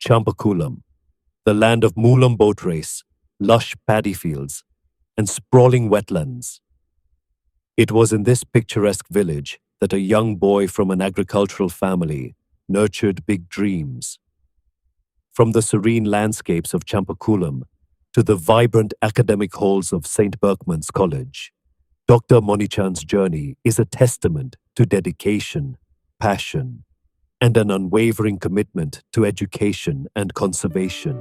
Chambakulam, the land of Moolam boat race, lush paddy fields, and sprawling wetlands. It was in this picturesque village that a young boy from an agricultural family nurtured big dreams. From the serene landscapes of Chambakulam to the vibrant academic halls of St. Berkman's College, Dr. Monichand's journey is a testament to dedication, passion, and an unwavering commitment to education and conservation.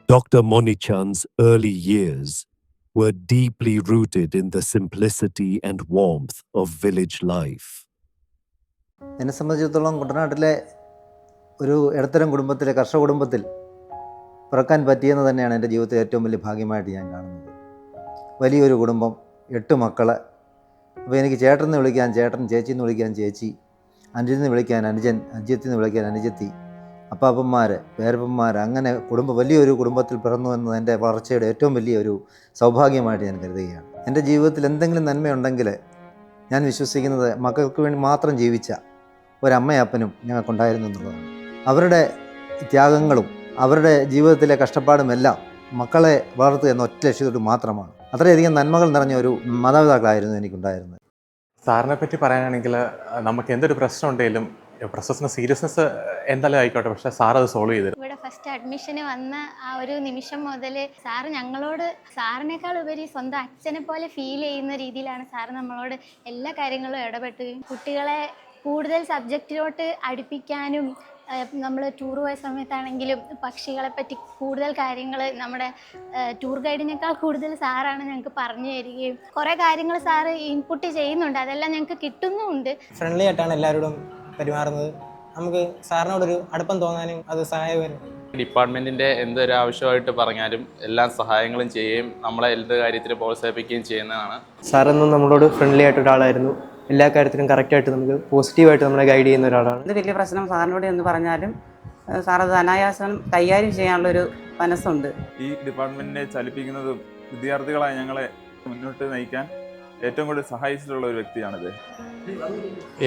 Dr. Monichand's early years were deeply rooted in the simplicity and warmth of village life. എന്നെ സംബന്ധിച്ചിടത്തോളം കുട്ടനാട്ടിലെ ഒരു ഇടത്തരം കുടുംബത്തിലെ കർഷക കുടുംബത്തിൽ പിറക്കാൻ പറ്റിയെന്ന് തന്നെയാണ് എൻ്റെ ജീവിതത്തിലെ ഏറ്റവും വലിയ ഭാഗ്യമായിട്ട് ഞാൻ കാണുന്നത്. വലിയൊരു കുടുംബം, 8 മക്കൾ. അപ്പോൾ എനിക്ക് ചേട്ടൻ എന്ന് വിളിക്കാൻ ചേട്ടൻ, ചേച്ചി എന്ന് വിളിക്കാൻ ചേച്ചി, അനുജൻ എന്ന് വിളിക്കാൻ അനുജൻ, അനുജത്തി എന്ന് വിളിക്കാൻ അനുജത്തി, അപ്പാപ്പന്മാർ, പേരപ്പന്മാർ, അങ്ങനെ വലിയൊരു കുടുംബത്തിൽ പിറന്നു എന്നത് എൻ്റെ വളർച്ചയുടെ ഏറ്റവും വലിയൊരു സൗഭാഗ്യമായിട്ട് ഞാൻ കരുതുകയാണ്. എൻ്റെ ജീവിതത്തിൽ എന്തെങ്കിലും നന്മയുണ്ടെങ്കിൽ ഞാൻ വിശ്വസിക്കുന്നത് മക്കൾക്ക് വേണ്ടി മാത്രം ജീവിച്ച ഒരമ്മയപ്പനും ഞങ്ങൾക്കുണ്ടായിരുന്നു എന്നുള്ളതാണ്. അവരുടെ ത്യാഗങ്ങളും അവരുടെ ജീവിതത്തിലെ കഷ്ടപ്പാടുമെല്ലാം മക്കളെ വളർത്തുക എന്ന ഒറ്റ ലക്ഷ്യത്തോട് മാത്രമാണ്. അത്രയധികം നന്മകൾ നിറഞ്ഞ ഒരു മാതാപിതാക്കളായിരുന്നു എനിക്കുണ്ടായിരുന്നത്. സാറിനെ പറ്റി പറയാനാണെങ്കിൽ നമുക്ക് എന്തൊരു പ്രശ്നം ഉണ്ടെങ്കിലും പ്രൊസസ്സിന് സീരിയസ്നെസ് എന്തായാലും ആയിക്കോട്ടെ, പക്ഷേ സാർ അത് സോൾവ് ചെയ്തു. ഇവിടെ ഫസ്റ്റ് അഡ്മിഷന് വന്ന ആ ഒരു നിമിഷം മുതൽ സാറ് ഞങ്ങളോട് സാറിനേക്കാൾ ഉപരി സ്വന്തം അച്ഛനെ പോലെ ഫീൽ ചെയ്യുന്ന രീതിയിലാണ് സാറ് നമ്മളോട് എല്ലാ കാര്യങ്ങളും ഇടപെട്ടുകയും കുട്ടികളെ കൂടുതൽ സബ്ജക്റ്റിലോട്ട് അടുപ്പിക്കാനും, നമ്മൾ ടൂർ പോയ സമയത്താണെങ്കിലും പക്ഷികളെ പറ്റി കൂടുതൽ കാര്യങ്ങൾ നമ്മുടെ ടൂർ ഗൈഡിനേക്കാൾ കൂടുതൽ സാറാണ് ഞങ്ങൾക്ക് പറഞ്ഞു തരികയും കുറേ കാര്യങ്ങൾ സാറ് ഇൻപുട്ട് ചെയ്യുന്നുണ്ട്. അതെല്ലാം ഞങ്ങൾക്ക് കിട്ടുന്നുമുണ്ട്. ഫ്രണ്ട്ലി ആയിട്ടാണ് എല്ലാവരോടും പെരുമാറുന്നത്. നമുക്ക് സാറിനോടൊരു അടുപ്പം തോന്നാനും അത് സഹായകരം. ഡിപ്പാർട്ട്മെൻറ്റിൻ്റെ എന്തൊരു ആവശ്യമായിട്ട് പറഞ്ഞാലും എല്ലാ സഹായങ്ങളും ചെയ്യുകയും നമ്മളെ എന്ത് കാര്യത്തിലും പ്രോത്സാഹിപ്പിക്കുകയും ചെയ്യുന്നതാണ്. സാറെന്നും നമ്മളോട് ഫ്രണ്ട്ലി ആയിട്ട് ഒരാളായിരുന്നു. എല്ലാ കാര്യത്തിലും കറക്റ്റായിട്ട് നമുക്ക് പോസിറ്റീവായിട്ട് നമ്മളെ ഗൈഡ് ചെയ്യുന്ന ഒരാളാണ്. എന്ത് വലിയ പ്രശ്നം സാറിനോട് എന്ന് പറഞ്ഞാലും സാറത് അനായാസം കൈകാര്യം ചെയ്യാനുള്ളൊരു മനസ്സുണ്ട്. ഈ ഡിപ്പാർട്ട്മെൻറ്റിനെ ചലിപ്പിക്കുന്നതും വിദ്യാർത്ഥികളായി ഞങ്ങളെ മുന്നോട്ട് നയിക്കാൻ ഏറ്റവും കൂടുതൽ സഹായിച്ചിട്ടുള്ള ഒരു വ്യക്തിയാണിത്.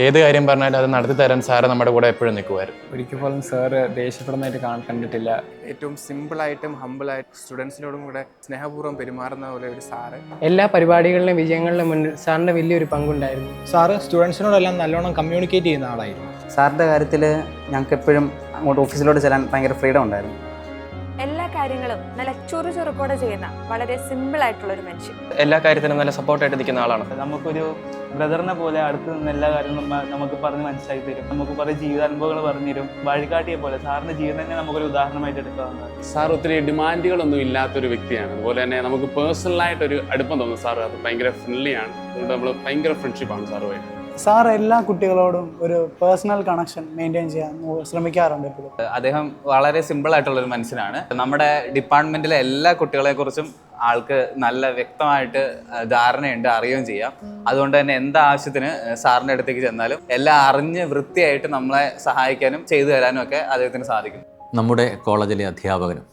ഏത് കാര്യം പറഞ്ഞാലും അത് നടത്തി തരാൻ സാറ് നമ്മുടെ കൂടെ എപ്പോഴും നിൽക്കുമായിരുന്നു. ഒരിക്കൽ പോലും സാറ് ദേഷ്യപ്പെടുന്നതായിട്ട് കണ്ടിട്ടില്ല. ഏറ്റവും സിമ്പിളായിട്ടും ഹമ്പിളായിട്ടും സ്റ്റുഡൻസിനോടും കൂടെ സ്നേഹപൂർവ്വം പെരുമാറുന്ന പോലെ ഒരു സാറ്. എല്ലാ പരിപാടികളിലും വിജയങ്ങളിലും മുന്നിൽ സാറിൻ്റെ വലിയൊരു പങ്കുണ്ടായിരുന്നു. സാറ് സ്റ്റുഡൻസിനോടെല്ലാം നല്ലോണം കമ്മ്യൂണിക്കേറ്റ് ചെയ്യുന്ന ആളായിരുന്നു. സാറിൻ്റെ കാര്യത്തിൽ ഞങ്ങൾക്ക് എപ്പോഴും അങ്ങോട്ട് ഓഫീസിലോട്ട് ചെല്ലാൻ ഭയങ്കര ഫ്രീഡം ഉണ്ടായിരുന്നു. എല്ലാ കാര്യങ്ങളും നല്ല ചുറുചുറുക്കോടെ ചെയ്യുന്ന വളരെ സിമ്പിൾ ആയിട്ടുള്ള ഒരു മനുഷ്യൻ. എല്ലാ കാര്യത്തിനും നല്ല സപ്പോർട്ടായിട്ട് നിൽക്കുന്ന ആളാണ്. നമുക്കൊരു ബ്രദറിനെ പോലെ അടുത്ത് നിന്ന് എല്ലാ കാര്യങ്ങളും നമുക്ക് പറഞ്ഞ് മനസ്സിലാക്കി തരും. നമുക്ക് കുറേ ജീവിതാനുഭവങ്ങൾ പറഞ്ഞു തരും. വഴികാട്ടിയെ പോലെ സാറിൻ്റെ ജീവിതം തന്നെ നമുക്കൊരു ഉദാഹരണമായിട്ട് എടുക്കാവുന്നതാണ്. സാർ ഒത്തിരി ഡിമാൻഡുകളൊന്നും ഇല്ലാത്തൊരു വ്യക്തിയാണ്. അതുപോലെ തന്നെ നമുക്ക് പേഴ്സണലായിട്ടൊരു അടുപ്പം തോന്നുന്നു. സാർ അത് ഭയങ്കര ഫ്രണ്ട്ലിയാണ്. അതുകൊണ്ട് നമ്മൾ ഭയങ്കര ഫ്രണ്ട്ഷിപ്പാണ് സാറുമായിട്ട്. സാർ എല്ലാ കുട്ടികളോടും ഒരു പേഴ്സണൽ കണക്ഷൻ മെയിൻറ്റെയിൻ ചെയ്യാൻ ശ്രമിക്കാറുണ്ട് എപ്പോഴും. അദ്ദേഹം വളരെ സിമ്പിളായിട്ടുള്ളൊരു മനുഷ്യനാണ്. നമ്മുടെ ഡിപ്പാർട്ട്മെൻറ്റിലെ എല്ലാ കുട്ടികളെക്കുറിച്ചും ആൾക്ക് നല്ല വ്യക്തമായിട്ട് ധാരണയുണ്ട്, അറിയുകയും ചെയ്യാം. അതുകൊണ്ട് തന്നെ എന്താവശ്യത്തിന് സാറിൻ്റെ അടുത്തേക്ക് ചെന്നാലും എല്ലാം അറിഞ്ഞ് വൃത്തിയായിട്ട് നമ്മളെ സഹായിക്കാനും ചെയ്തു തരാനും ഒക്കെ അദ്ദേഹത്തിന് സാധിക്കും. നമ്മുടെ കോളേജിലെ അധ്യാപകനും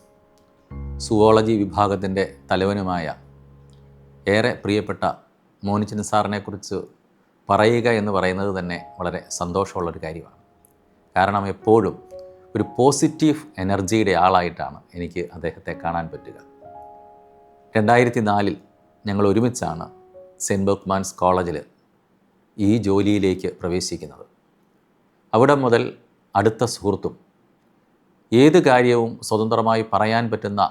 സുവോളജി വിഭാഗത്തിൻ്റെ തലവനുമായ ഏറെ പ്രിയപ്പെട്ട മോനിച്ചൻ സാറിനെക്കുറിച്ച് പറയുക എന്ന് പറയുന്നത് തന്നെ വളരെ സന്തോഷമുള്ളൊരു കാര്യമാണ്. കാരണം എപ്പോഴും ഒരു പോസിറ്റീവ് എനർജിയുടെ ആളായിട്ടാണ് എനിക്ക് അദ്ദേഹത്തെ കാണാൻ പറ്റുക. 2004 ഞങ്ങൾ ഒരുമിച്ചാണ് സെൻറ്റ് ബെർക്ക്മാൻസ് കോളേജിൽ ഈ ജോലിയിലേക്ക് പ്രവേശിക്കുന്നത്. അവിടെ മുതൽ അടുത്ത സുഹൃത്തും ഏത് കാര്യവും സ്വതന്ത്രമായി പറയാൻ പറ്റുന്ന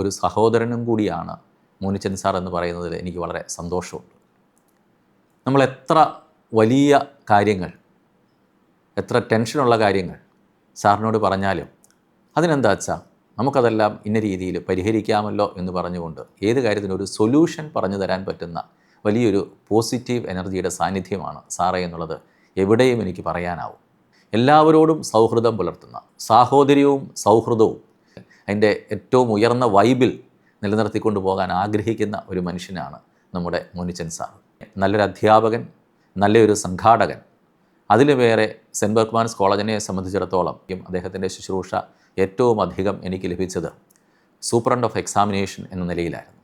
ഒരു സഹോദരനും കൂടിയാണ് മോനിച്ചൻ സാർ എന്ന് പറയുന്നതിൽ എനിക്ക് വളരെ സന്തോഷമുണ്ട്. നമ്മൾ എത്ര വലിയ കാര്യങ്ങൾ, എത്ര ടെൻഷനുള്ള കാര്യങ്ങൾ സാറിനോട് പറഞ്ഞാലും അതിനെന്താ വെച്ചാൽ നമുക്കതെല്ലാം ഇന്ന രീതിയിൽ പരിഹരിക്കാമല്ലോ എന്ന് പറഞ്ഞുകൊണ്ട് ഏത് കാര്യത്തിനും ഒരു സൊല്യൂഷൻ പറഞ്ഞു തരാൻ പറ്റുന്ന വലിയൊരു പോസിറ്റീവ് എനർജിയുടെ സാന്നിധ്യമാണ് സാറേ എന്നുള്ളത് എവിടെയും എനിക്ക് പറയാനാവും. എല്ലാവരോടും സൗഹൃദം പുലർത്തുന്ന, സാഹോദര്യവും സൗഹൃദവും അതിൻ്റെ ഏറ്റവും ഉയർന്ന വൈബിൽ നിലനിർത്തിക്കൊണ്ട് പോകാൻ ആഗ്രഹിക്കുന്ന ഒരു മനുഷ്യനാണ് നമ്മുടെ മോനിച്ചൻ സാർ. നല്ലൊരു അധ്യാപകൻ, നല്ലൊരു സംഘാടകൻ. അതിൽ വേറെ സെൻറ്റ് ബർക്ക്മാൻസ് കോളേജിനെ സംബന്ധിച്ചിടത്തോളം അദ്ദേഹത്തിൻ്റെ ശുശ്രൂഷ ഏറ്റവും അധികം എനിക്ക് ലഭിച്ചത് സൂപ്രണ്ട് ഓഫ് എക്സാമിനേഷൻ എന്ന നിലയിലായിരുന്നു.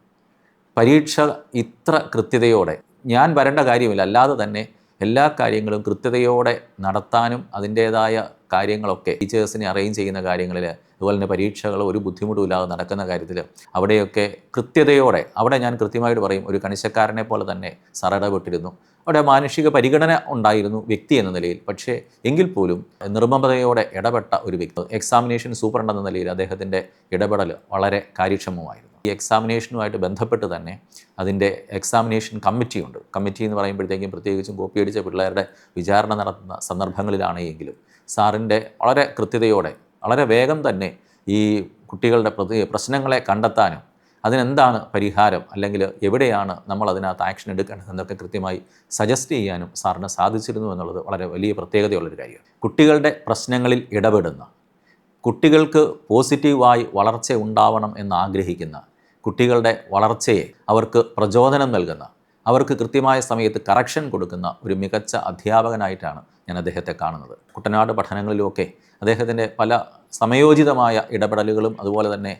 പരീക്ഷ ഇത്ര കൃത്യതയോടെ, ഞാൻ വരേണ്ട കാര്യമില്ല, അല്ലാതെ തന്നെ എല്ലാ കാര്യങ്ങളും കൃത്യതയോടെ നടത്താനും അതിൻ്റേതായ കാര്യങ്ങളൊക്കെ ടീച്ചേഴ്സിനെ അറേഞ്ച് ചെയ്യുന്ന കാര്യങ്ങളിൽ, അതുപോലെ തന്നെ പരീക്ഷകൾ ഒരു ബുദ്ധിമുട്ടും ഇല്ലാതെ നടക്കുന്ന കാര്യത്തിൽ അവിടെയൊക്കെ കൃത്യതയോടെ, അവിടെ ഞാൻ കൃത്യമായിട്ട് പറയും, ഒരു കണിശക്കാരനെ പോലെ തന്നെ സാർ ഇടപെട്ടിരുന്നു. അവിടെ മാനുഷിക പരിഗണന ഉണ്ടായിരുന്നു വ്യക്തി എന്ന നിലയിൽ. പക്ഷേ എങ്കിൽ പോലും നിർമ്മമതയോടെ ഇടപെട്ട ഒരു വ്യക്തി. എക്സാമിനേഷൻ സൂപ്രണ്ട് എന്ന നിലയിൽ അദ്ദേഹത്തിൻ്റെ ഇടപെടൽ വളരെ കാര്യക്ഷമമായിരുന്നു. ഈ എക്സാമിനേഷനുമായിട്ട് ബന്ധപ്പെട്ട് തന്നെ അതിൻ്റെ എക്സാമിനേഷൻ കമ്മിറ്റിയുണ്ട്. കമ്മിറ്റി എന്ന് പറയുമ്പോഴത്തേക്കും പ്രത്യേകിച്ചും കോപ്പിയടിച്ച പിള്ളേരുടെ വിചാരണ നടത്തുന്ന സന്ദർഭങ്ങളിലാണെങ്കിലും സാറിൻ്റെ വളരെ കൃത്യതയോടെ വളരെ വേഗം തന്നെ ഈ കുട്ടികളുടെ പ്രശ്നങ്ങളെ കണ്ടെത്താനും അതിനെന്താണ് പരിഹാരം, അല്ലെങ്കിൽ എവിടെയാണ് നമ്മൾ അതിനകത്ത് ആക്ഷൻ എടുക്കേണ്ടത് എന്നൊക്കെ കൃത്യമായി സജസ്റ്റ് ചെയ്യാനും സാറിന് സാധിച്ചിരുന്നു എന്നുള്ളത് വളരെ വലിയ പ്രത്യേകതയുള്ളൊരു കാര്യമാണ്. കുട്ടികളുടെ പ്രശ്നങ്ങളിൽ ഇടപെടുന്ന, കുട്ടികൾക്ക് പോസിറ്റീവായി വളർച്ച ഉണ്ടാവണം എന്നാഗ്രഹിക്കുന്ന, കുട്ടികളുടെ വളർച്ചയെ അവർക്ക് പ്രചോദനം നൽകുന്ന, അവർക്ക് കൃത്യമായ സമയത്ത് കറക്ഷൻ കൊടുക്കുന്ന ഒരു മികച്ച അധ്യാപകനായിട്ടാണ് ഞാൻ അദ്ദേഹത്തെ കാണുന്നത്. കുട്ടനാട് പഠനങ്ങളിലുമൊക്കെ അദ്ദേഹത്തിൻ്റെ പല സമയോചിതമായ ഇടപെടലുകളും അതുപോലെ തന്നെ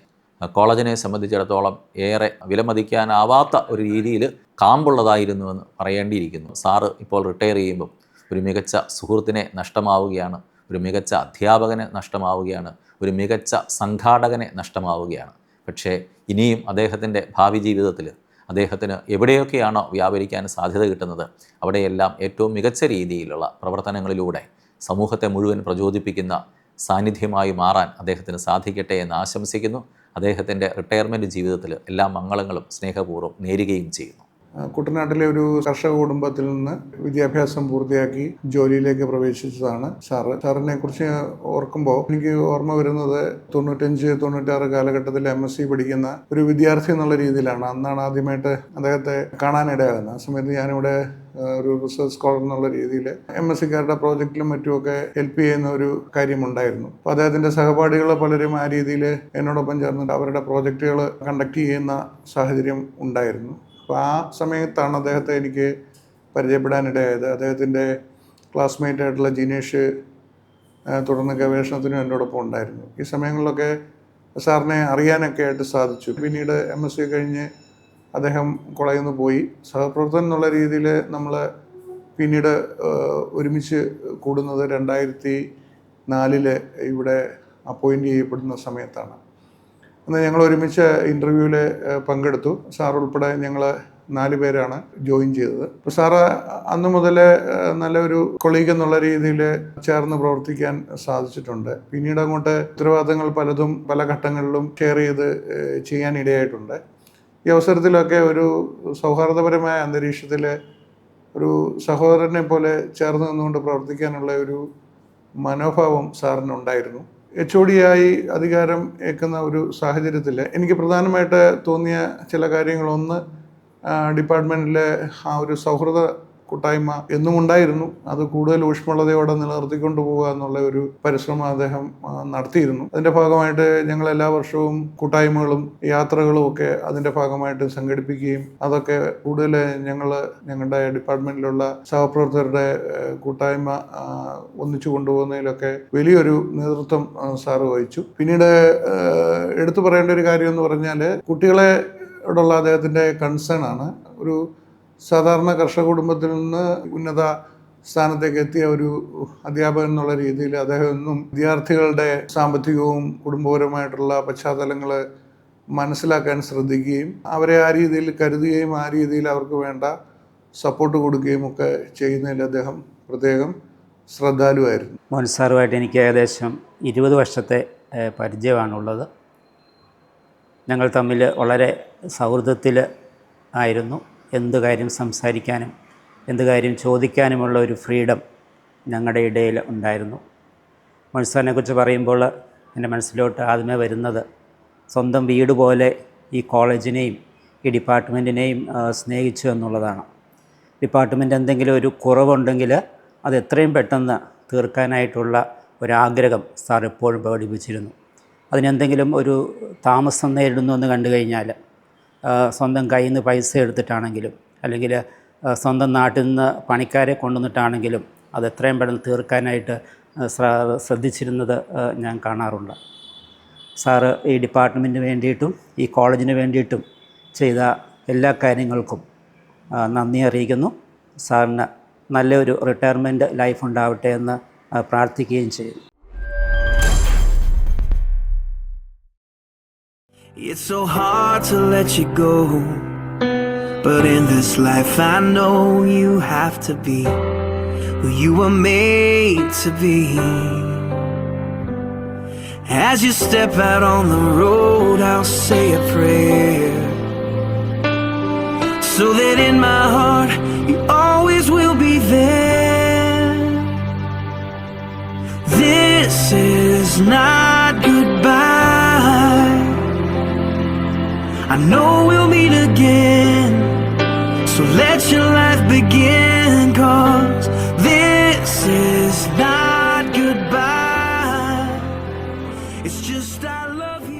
കോളേജിനെ സംബന്ധിച്ചിടത്തോളം ഏറെ വിലമതിക്കാനാവാത്ത ഒരു രീതിയിൽ കാമ്പുള്ളതായിരുന്നുവെന്ന് പറയേണ്ടിയിരിക്കുന്നു. സാറ് ഇപ്പോൾ റിട്ടയർ ചെയ്യുമ്പം ഒരു മികച്ച സുഹൃത്തിനെ നഷ്ടമാവുകയാണ്, ഒരു മികച്ച അധ്യാപകനെ നഷ്ടമാവുകയാണ്, ഒരു മികച്ച സംഘാടകനെ നഷ്ടമാവുകയാണ്. പക്ഷേ ഇനിയും അദ്ദേഹത്തിൻ്റെ ഭാവി ജീവിതത്തിൽ അദ്ദേഹത്തിന് എവിടെയൊക്കെയാണോ വ്യാപരിക്കാൻ സാധ്യത കിട്ടുന്നത് അവിടെയെല്ലാം ഏറ്റവും മികച്ച രീതിയിലുള്ള പ്രവർത്തനങ്ങളിലൂടെ സമൂഹത്തെ മുഴുവൻ പ്രചോദിപ്പിക്കുന്ന സാന്നിധ്യമായി മാറാൻ അദ്ദേഹത്തിന് സാധിക്കട്ടെ എന്ന് ആശംസിക്കുന്നു. അദ്ദേഹത്തിൻ്റെ റിട്ടയർമെൻറ്റ് ജീവിതത്തിൽ എല്ലാ മംഗളങ്ങളും സ്നേഹപൂർവ്വം നേരുകയും ചെയ്യുന്നു. കുട്ടനാട്ടിലെ ഒരു കർഷക കുടുംബത്തിൽ നിന്ന് വിദ്യാഭ്യാസം പൂർത്തിയാക്കി ജോലിയിലേക്ക് പ്രവേശിച്ചതാണ് സാറിനെ കുറിച്ച് ഓർക്കുമ്പോൾ എനിക്ക് ഓർമ്മ വരുന്നത് 95-96 കാലഘട്ടത്തിൽ MSc പഠിക്കുന്ന ഒരു വിദ്യാർത്ഥി എന്നുള്ള രീതിയിലാണ്. അന്നാണ് ആദ്യമായിട്ട് അദ്ദേഹത്തെ കാണാനിടയാകുന്നത്. ആ സമയത്ത് ഞാനിവിടെ ഒരു റിസർച്ച് സ്കോളർ എന്നുള്ള രീതിയിൽ MScക്കാരുടെ പ്രോജക്റ്റിലും മറ്റുമൊക്കെ ഹെൽപ്പ് ചെയ്യുന്ന ഒരു കാര്യമുണ്ടായിരുന്നു. അപ്പോൾ അദ്ദേഹത്തിൻ്റെ സഹപാഠികൾ പലരും ആ രീതിയിൽ എന്നോടൊപ്പം ചേർന്നിട്ട് അവരുടെ പ്രോജക്റ്റുകൾ കണ്ടക്ട് ചെയ്യുന്ന സാഹചര്യം ഉണ്ടായിരുന്നു. അപ്പോൾ ആ സമയത്താണ് അദ്ദേഹത്തെ എനിക്ക് പരിചയപ്പെടാനിടയായത്. അദ്ദേഹത്തിൻ്റെ ക്ലാസ്മേറ്റ് ആയിട്ടുള്ള ജിനേഷ് തുടർന്ന് ഗവേഷണത്തിനും എന്നോടൊപ്പം ഉണ്ടായിരുന്നു. ഈ സമയങ്ങളിലൊക്കെ സാറിനെ അറിയാനൊക്കെ ആയിട്ട് സാധിച്ചു. പിന്നീട് MSc കഴിഞ്ഞ് അദ്ദേഹം കോളേജിൽ നിന്ന് പോയി. സഹപ്രവർത്തകൻ എന്നുള്ള രീതിയിൽ നമ്മൾ പിന്നീട് ഒരുമിച്ച് കൂടുന്നത് 2004 ഇവിടെ അപ്പോയിൻ്റ് ചെയ്യപ്പെടുന്ന സമയത്താണ്. അന്ന് ഞങ്ങൾ ഒരുമിച്ച് ഇൻ്റർവ്യൂവിൽ പങ്കെടുത്തു. സാർ ഉൾപ്പെടെ ഞങ്ങൾ 4 പേരാണ് ജോയിൻ ചെയ്തത്. അപ്പോൾ സാറ് അന്ന് മുതൽ നല്ലൊരു കൊളീഗ് എന്നുള്ള രീതിയിൽ ചേർന്ന് പ്രവർത്തിക്കാൻ സാധിച്ചിട്ടുണ്ട്. പിന്നീട് അങ്ങോട്ട് ഉത്തരവാദിത്തങ്ങൾ പലതും പല ഘട്ടങ്ങളിലും ഷെയർ ചെയ്ത് ചെയ്യാനിടയായിട്ടുണ്ട്. ഈ അവസരത്തിലൊക്കെ ഒരു സൗഹാർദ്ദപരമായ അന്തരീക്ഷത്തിൽ ഒരു സഹോദരനെ പോലെ ചേർന്ന് നിന്നുകൊണ്ട് പ്രവർത്തിക്കാനുള്ള ഒരു മനോഭാവം സാറിനുണ്ടായിരുന്നു. HOD അധികാരം ഏൽക്കുന്ന ഒരു സാഹചര്യത്തിൽ എനിക്ക് പ്രധാനമായിട്ട് തോന്നിയ ചില കാര്യങ്ങളൊന്ന്, ഡിപ്പാർട്ട്മെൻറ്റിലെ ആ ഒരു സൗഹൃദ കൂട്ടായ്മ എന്നും ഉണ്ടായിരുന്നു. അത് കൂടുതൽ ഊഷ്മളതയോടെ നിലനിർത്തിക്കൊണ്ട് പോകുക എന്നുള്ള ഒരു പരിശ്രമം അദ്ദേഹം നടത്തിയിരുന്നു. അതിൻ്റെ ഭാഗമായിട്ട് ഞങ്ങൾ എല്ലാ വർഷവും കൂട്ടായ്മകളും യാത്രകളും ഒക്കെ അതിൻ്റെ ഭാഗമായിട്ട് സംഘടിപ്പിക്കുകയും അതൊക്കെ കൂടുതൽ ഞങ്ങളുടെ ഡിപ്പാർട്ട്മെൻറ്റിലുള്ള സഹപ്രവർത്തകരുടെ കൂട്ടായ്മ ഒന്നിച്ചു കൊണ്ടുപോകുന്നതിലൊക്കെ വലിയൊരു നേതൃത്വം സാറ് വഹിച്ചു. പിന്നീട് എടുത്തു പറയേണ്ട ഒരു കാര്യം എന്ന് പറഞ്ഞാൽ കുട്ടികളോടുള്ള അദ്ദേഹത്തിൻ്റെ കൺസേൺ ആണ്. ഒരു സാധാരണ കർഷക കുടുംബത്തിൽ നിന്ന് ഉന്നത സ്ഥാനത്തേക്ക് എത്തിയ ഒരു അധ്യാപകൻ എന്നുള്ള രീതിയിൽ അദ്ദേഹം എന്നും വിദ്യാർത്ഥികളുടെ സാമ്പത്തികവും കുടുംബപരമായിട്ടുള്ള പശ്ചാത്തലങ്ങൾ മനസ്സിലാക്കാൻ ശ്രദ്ധിക്കുകയും അവരെ ആ രീതിയിൽ കരുതുകയും ആ രീതിയിൽ അവർക്ക് വേണ്ട സപ്പോർട്ട് കൊടുക്കുകയും ഒക്കെ ചെയ്യുന്നതിൽ അദ്ദേഹം പ്രത്യേകം ശ്രദ്ധാലുവായിരുന്നു. മോഹൻ സാറുമായിട്ട് എനിക്ക് ഏകദേശം 20 വർഷത്തെ പരിചയമാണുള്ളത്. ഞങ്ങൾ തമ്മിൽ വളരെ സൗഹൃദത്തിൽ ആയിരുന്നു. എന്ത് കാര്യം സംസാരിക്കാനും എന്ത് കാര്യം ചോദിക്കാനുമുള്ള ഒരു ഫ്രീഡം ഞങ്ങളുടെ ഇടയിൽ ഉണ്ടായിരുന്നു. മോഹൻ സാറിനെക്കുറിച്ച് പറയുമ്പോൾ എൻ്റെ മനസ്സിലോട്ട് ആദ്യമേ വരുന്നത് സ്വന്തം വീട് പോലെ ഈ കോളേജിനെയും ഈ ഡിപ്പാർട്ട്മെൻറ്റിനെയും സ്നേഹിച്ചു എന്നുള്ളതാണ്. ഡിപ്പാർട്ട്മെൻറ്റ് എന്തെങ്കിലും ഒരു കുറവുണ്ടെങ്കിൽ അത് എത്രയും പെട്ടെന്ന് തീർക്കാനായിട്ടുള്ള ഒരാഗ്രഹം സാർ എപ്പോഴും പ്രകടിപ്പിച്ചിരുന്നു. അതിനെന്തെങ്കിലും ഒരു താമസം നേരിടുന്നു എന്ന് കണ്ടു കഴിഞ്ഞാൽ സ്വന്തം കയ്യിൽ നിന്ന് പൈസ എടുത്തിട്ടാണെങ്കിലും അല്ലെങ്കിൽ സ്വന്തം നാട്ടിൽ നിന്ന് പണിക്കാരെ കൊണ്ടുവന്നിട്ടാണെങ്കിലും അത് എത്രയും പെട്ടെന്ന് തീർക്കാനായിട്ട് ശ്രദ്ധിച്ചിരുന്നത് ഞാൻ കാണാറുണ്ട്. സാറ് ഈ ഡിപ്പാർട്ട്മെൻറ്റിന് വേണ്ടിയിട്ടും ഈ കോളേജിന് വേണ്ടിയിട്ടും ചെയ്ത എല്ലാ കാര്യങ്ങൾക്കും നന്ദി അറിയിക്കുന്നു. സാറിന് നല്ലൊരു റിട്ടയർമെൻറ്റ് ലൈഫ് ഉണ്ടാവട്ടെ എന്ന് പ്രാർത്ഥിക്കുകയും ചെയ്യുന്നു. It's so hard to let you go, but in this life I know you have to be who you were made to be. As you step out on the road, I'll say a prayer, so that in my heart you always will be there. This is not goodbye, I know we'll meet again, so let your life begin, 'cause this is not goodbye, it's just I love you.